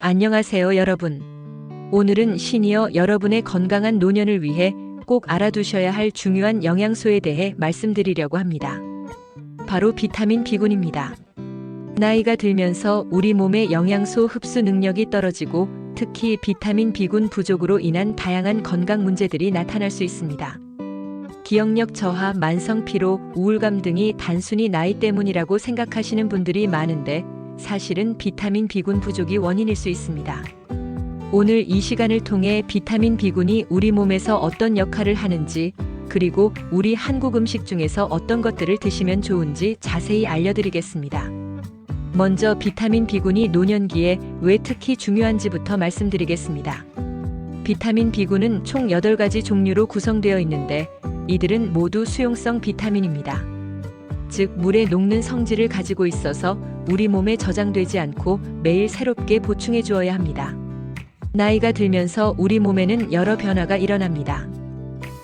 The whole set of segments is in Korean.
안녕하세요, 여러분. 오늘은 시니어 여러분의 건강한 노년을 위해 꼭 알아두셔야 할 중요한 영양소에 대해 말씀드리려고 합니다. 바로 비타민 B군입니다. 나이가 들면서 우리 몸의 영양소 흡수 능력이 떨어지고 특히 비타민 B군 부족으로 인한 다양한 건강 문제들이 나타날 수 있습니다. 기억력 저하, 만성 피로, 우울감 등이 단순히 나이 때문이라고 생각하시는 분들이 많은데 사실은 비타민 B군 부족이 원인일 수 있습니다. 오늘 이 시간을 통해 비타민 B군이 우리 몸에서 어떤 역할을 하는지, 그리고 우리 한국 음식 중에서 어떤 것들을 드시면 좋은지 자세히 알려드리겠습니다. 먼저 비타민 B군이 노년기에 왜 특히 중요한지부터 말씀드리겠습니다. 비타민 B군은 총 8가지 종류로 구성되어 있는데 이들은 모두 수용성 비타민입니다. 즉, 물에 녹는 성질을 가지고 있어서 우리 몸에 저장되지 않고 매일 새롭게 보충해 주어야 합니다. 나이가 들면서 우리 몸에는 여러 변화가 일어납니다.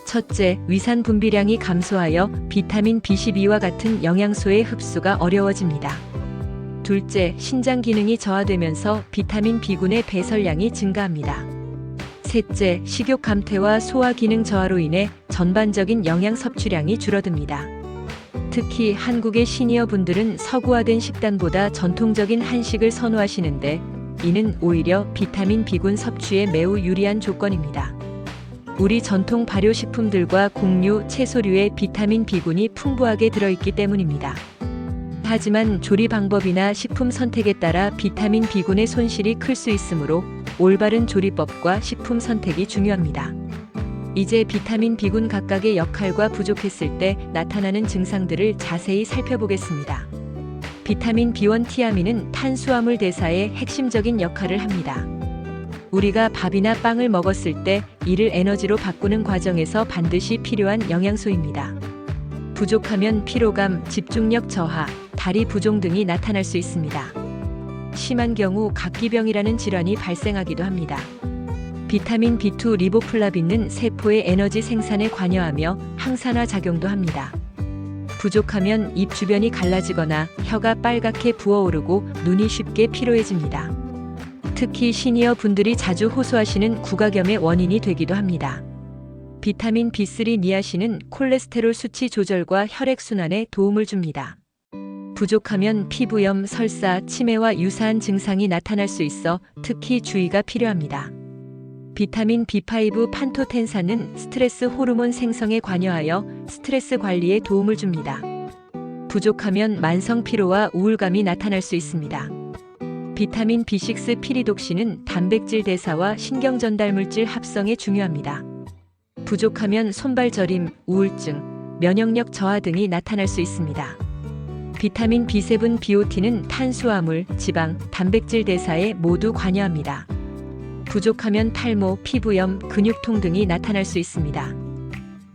첫째, 위산 분비량이 감소하여 비타민 B12와 같은 영양소의 흡수가 어려워집니다. 둘째, 신장 기능이 저하되면서 비타민 B군의 배설량이 증가합니다. 셋째, 식욕 감퇴와 소화 기능 저하로 인해 전반적인 영양 섭취량이 줄어듭니다. 특히 한국의 시니어 분들은 서구화된 식단보다 전통적인 한식을 선호하시는데 이는 오히려 비타민 B군 섭취에 매우 유리한 조건입니다. 우리 전통 발효식품들과 곡류, 채소류에 비타민 B군이 풍부하게 들어있기 때문입니다. 하지만 조리 방법이나 식품 선택에 따라 비타민 B군의 손실이 클 수 있으므로 올바른 조리법과 식품 선택이 중요합니다. 이제 비타민 B군 각각의 역할과 부족했을 때 나타나는 증상들을 자세히 살펴보겠습니다. 비타민 B1 티아민은 탄수화물 대사에 핵심적인 역할을 합니다. 우리가 밥이나 빵을 먹었을 때 이를 에너지로 바꾸는 과정에서 반드시 필요한 영양소입니다. 부족하면 피로감, 집중력 저하, 다리 부종 등이 나타날 수 있습니다. 심한 경우 각기병이라는 질환이 발생하기도 합니다. 비타민 B2 리보플라빈은 세포의 에너지 생산에 관여하며 항산화 작용도 합니다. 부족하면 입 주변이 갈라지거나 혀가 빨갛게 부어오르고 눈이 쉽게 피로해집니다. 특히 시니어 분들이 자주 호소하시는 구각염의 원인이 되기도 합니다. 비타민 B3 니아신은 콜레스테롤 수치 조절과 혈액순환에 도움을 줍니다. 부족하면 피부염, 설사, 치매와 유사한 증상이 나타날 수 있어 특히 주의가 필요합니다. 비타민 B5 판토텐산은 스트레스 호르몬 생성에 관여하여 스트레스 관리에 도움을 줍니다. 부족하면 만성 피로와 우울감이 나타날 수 있습니다. 비타민 B6 피리독신은 단백질 대사와 신경 전달 물질 합성에 중요합니다. 부족하면 손발 저림, 우울증, 면역력 저하 등이 나타날 수 있습니다. 비타민 B7 비오틴은 탄수화물, 지방, 단백질 대사에 모두 관여합니다. 부족하면 탈모, 피부염, 근육통 등이 나타날 수 있습니다.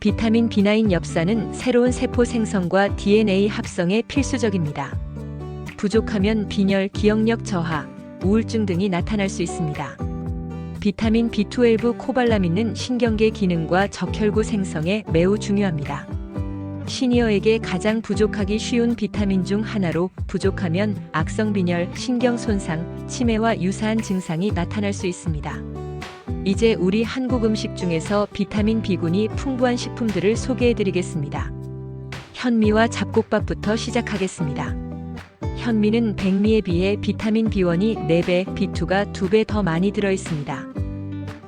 비타민 B9 엽산은 새로운 세포 생성과 DNA 합성에 필수적입니다. 부족하면 빈혈, 기억력 저하, 우울증 등이 나타날 수 있습니다. 비타민 B12 코발라민은 신경계 기능과 적혈구 생성에 매우 중요합니다. 시니어에게 가장 부족하기 쉬운 비타민 중 하나로 부족하면 악성 빈혈, 신경 손상, 치매와 유사한 증상이 나타날 수 있습니다. 이제 우리 한국 음식 중에서 비타민 B군이 풍부한 식품들을 소개해드리겠습니다. 현미와 잡곡밥부터 시작하겠습니다. 현미는 백미에 비해 비타민 B1이 4배, B2가 2배 더 많이 들어있습니다.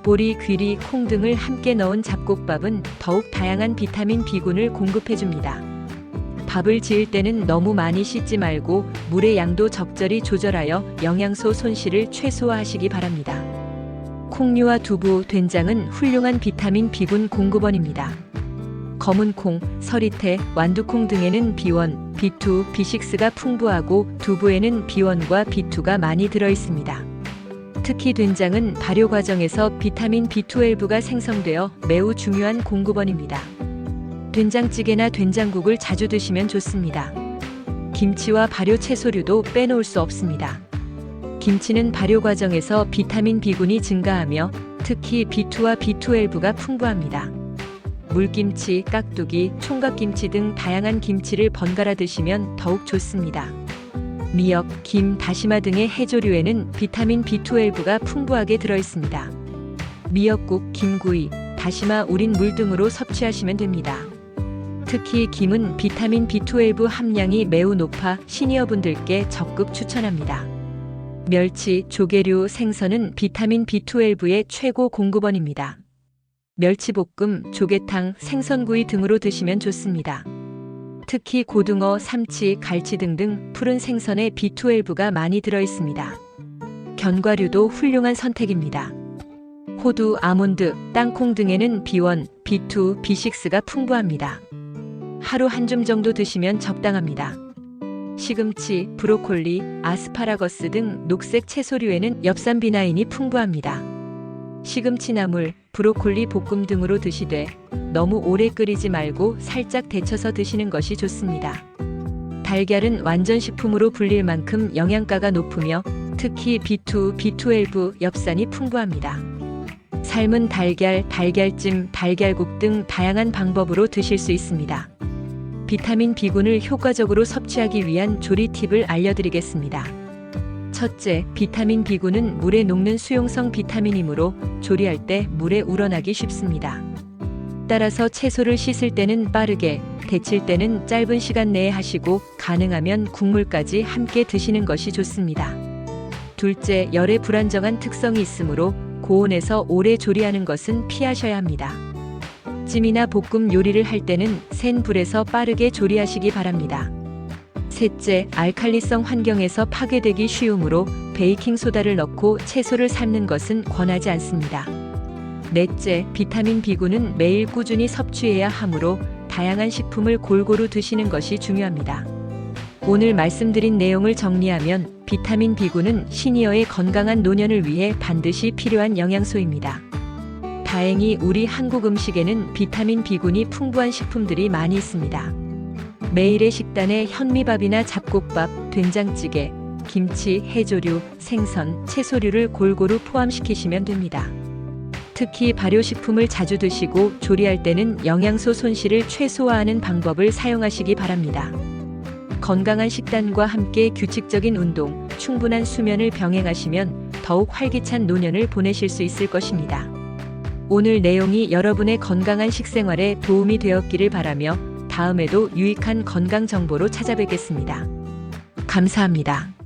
보리, 귀리, 콩 등을 함께 넣은 잡곡밥은 더욱 다양한 비타민 B군을 공급해줍니다. 밥을 지을 때는 너무 많이 씻지 말고 물의 양도 적절히 조절하여 영양소 손실을 최소화하시기 바랍니다. 콩류와 두부, 된장은 훌륭한 비타민 B군 공급원입니다. 검은 콩, 서리태, 완두콩 등에는 B1, B2, B6가 풍부하고 두부에는 B1과 B2가 많이 들어있습니다. 특히 된장은 발효 과정에서 비타민 B12가 생성되어 매우 중요한 공급원입니다. 된장찌개나 된장국을 자주 드시면 좋습니다. 김치와 발효 채소류도 빼놓을 수 없습니다. 김치는 발효 과정에서 비타민 B군이 증가하며 특히 B2와 B12가 풍부합니다. 물김치, 깍두기, 총각김치 등 다양한 김치를 번갈아 드시면 더욱 좋습니다. 미역, 김, 다시마 등의 해조류에는 비타민 B12가 풍부하게 들어있습니다. 미역국, 김구이, 다시마, 우린 물 등으로 섭취하시면 됩니다. 특히 김은 비타민 B12 함량이 매우 높아 시니어분들께 적극 추천합니다. 멸치, 조개류, 생선은 비타민 B12의 최고 공급원입니다. 멸치볶음, 조개탕, 생선구이 등으로 드시면 좋습니다. 특히 고등어, 삼치, 갈치 등등 푸른 생선에 B12가 많이 들어있습니다. 견과류도 훌륭한 선택입니다. 호두, 아몬드, 땅콩 등에는 B1, B2, B6가 풍부합니다. 하루 한 줌 정도 드시면 적당합니다. 시금치, 브로콜리, 아스파라거스 등 녹색 채소류에는 엽산 B9이 풍부합니다. 시금치 나물, 브로콜리 볶음 등으로 드시되 너무 오래 끓이지 말고 살짝 데쳐서 드시는 것이 좋습니다. 달걀은 완전 식품으로 불릴 만큼 영양가가 높으며 특히 B2, B12, 엽산이 풍부합니다. 삶은 달걀, 달걀찜, 달걀국 등 다양한 방법으로 드실 수 있습니다. 비타민 B군을 효과적으로 섭취하기 위한 조리 팁을 알려드리겠습니다. 첫째, 비타민 B군은 물에 녹는 수용성 비타민이므로 조리할 때 물에 우러나기 쉽습니다. 따라서 채소를 씻을 때는 빠르게, 데칠 때는 짧은 시간 내에 하시고 가능하면 국물까지 함께 드시는 것이 좋습니다. 둘째, 열에 불안정한 특성이 있으므로 고온에서 오래 조리하는 것은 피하셔야 합니다. 찜이나 볶음 요리를 할 때는 센 불에서 빠르게 조리하시기 바랍니다. 셋째, 알칼리성 환경에서 파괴되기 쉬우므로 베이킹소다를 넣고 채소를 삶는 것은 권하지 않습니다. 넷째, 비타민 B군은 매일 꾸준히 섭취해야 하므로 다양한 식품을 골고루 드시는 것이 중요합니다. 오늘 말씀드린 내용을 정리하면 비타민 B군은 시니어의 건강한 노년을 위해 반드시 필요한 영양소입니다. 다행히 우리 한국 음식에는 비타민 B군이 풍부한 식품들이 많이 있습니다. 매일의 식단에 현미밥이나 잡곡밥, 된장찌개, 김치, 해조류, 생선, 채소류를 골고루 포함시키시면 됩니다. 특히 발효식품을 자주 드시고 조리할 때는 영양소 손실을 최소화하는 방법을 사용하시기 바랍니다. 건강한 식단과 함께 규칙적인 운동, 충분한 수면을 병행하시면 더욱 활기찬 노년을 보내실 수 있을 것입니다. 오늘 내용이 여러분의 건강한 식생활에 도움이 되었기를 바라며 다음에도 유익한 건강 정보로 찾아뵙겠습니다. 감사합니다.